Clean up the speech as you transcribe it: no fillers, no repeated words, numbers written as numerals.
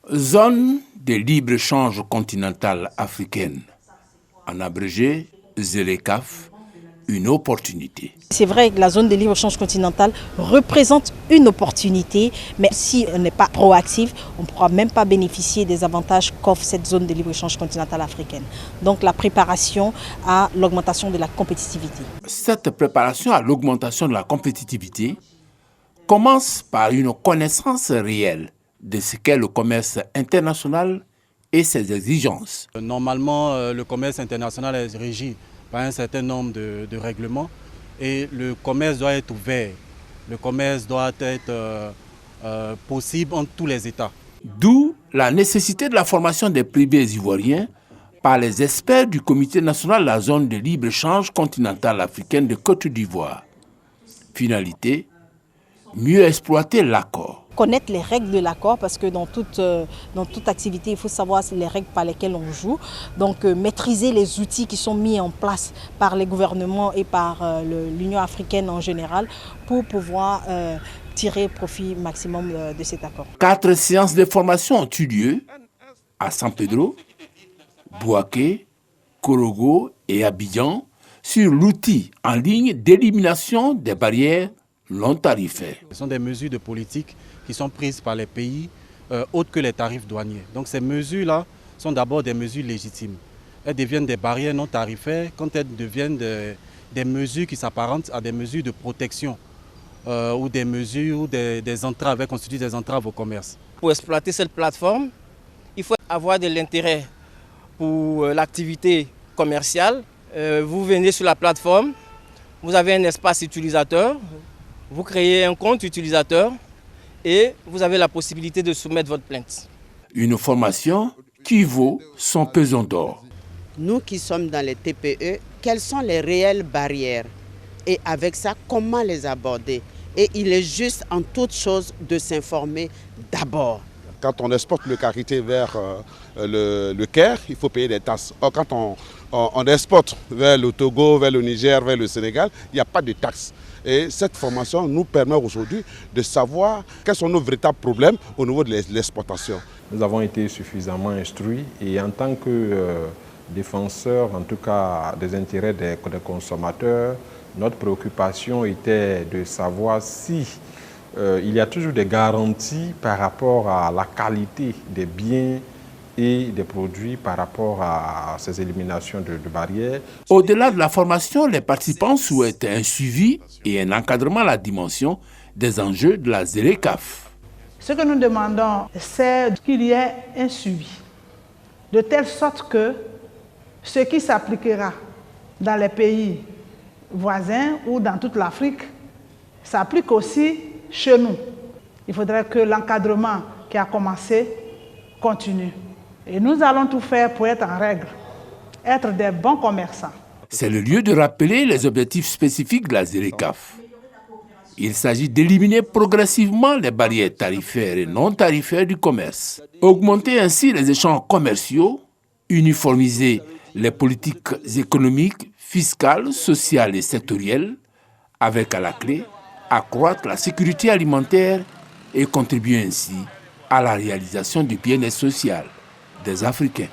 Zone de libre-échange continentale africaine, en abrégé ZLECAf, une opportunité. C'est vrai que la zone de libre-échange continentale représente une opportunité, mais si on n'est pas proactif, on ne pourra même pas bénéficier des avantages qu'offre cette zone de libre-échange continentale africaine. Donc la préparation à l'augmentation de la compétitivité. Cette préparation à l'augmentation de la compétitivité commence par une connaissance réelle de ce qu'est le commerce international et ses exigences. Normalement, le commerce international est régi par un certain nombre de règlements et le commerce doit être ouvert. Le commerce doit être possible entre tous les États. D'où la nécessité de la formation des privés ivoiriens par les experts du Comité national de la zone de libre-échange continentale africaine de Côte d'Ivoire. Finalité, mieux exploiter l'accord. Connaître les règles de l'accord, parce que dans toute activité, il faut savoir les règles par lesquelles on joue. Donc maîtriser les outils qui sont mis en place par les gouvernements et par l'Union africaine en général pour pouvoir tirer profit maximum de cet accord. 4 séances de formation ont eu lieu à San Pedro, Bouaké, Korogo et Abidjan sur l'outil en ligne d'élimination des barrières non tarifaires. Ce sont des mesures de politique qui sont prises par les pays autres que les tarifs douaniers. Donc ces mesures-là sont d'abord des mesures légitimes. Elles deviennent des barrières non tarifaires quand elles deviennent des mesures qui s'apparentent à des mesures de protection ou des mesures ou des entraves, constituent des entraves au commerce. Pour exploiter cette plateforme, il faut avoir de l'intérêt pour l'activité commerciale. Vous venez sur la plateforme, vous avez un espace utilisateur, vous créez un compte utilisateur et vous avez la possibilité de soumettre votre plainte. Une formation qui vaut son pesant d'or. Nous qui sommes dans les TPE, quelles sont les réelles barrières? Et avec ça, comment les aborder? Et il est juste en toute chose de s'informer d'abord. Quand on exporte le karité vers le Caire, il faut payer des taxes. Or, quand on exporte vers le Togo, vers le Niger, vers le Sénégal, il n'y a pas de taxes. Et cette formation nous permet aujourd'hui de savoir quels sont nos véritables problèmes au niveau de l'exportation. Nous avons été suffisamment instruits et en tant que défenseurs, en tout cas des intérêts des consommateurs, notre préoccupation était de savoir si il y a toujours des garanties par rapport à la qualité des biens et des produits par rapport à ces éliminations de barrières. Au-delà de la formation, les participants souhaitent un suivi et un encadrement à la dimension des enjeux de la ZLECAf. Ce que nous demandons, c'est qu'il y ait un suivi, de telle sorte que ce qui s'appliquera dans les pays voisins ou dans toute l'Afrique s'applique aussi chez nous. Il faudrait que l'encadrement qui a commencé continue. Et nous allons tout faire pour être en règle, être des bons commerçants. C'est le lieu de rappeler les objectifs spécifiques de la ZLECAf. Il s'agit d'éliminer progressivement les barrières tarifaires et non tarifaires du commerce, augmenter ainsi les échanges commerciaux, uniformiser les politiques économiques, fiscales, sociales et sectorielles, avec à la clé accroître la sécurité alimentaire et contribuer ainsi à la réalisation du bien-être social des Africains.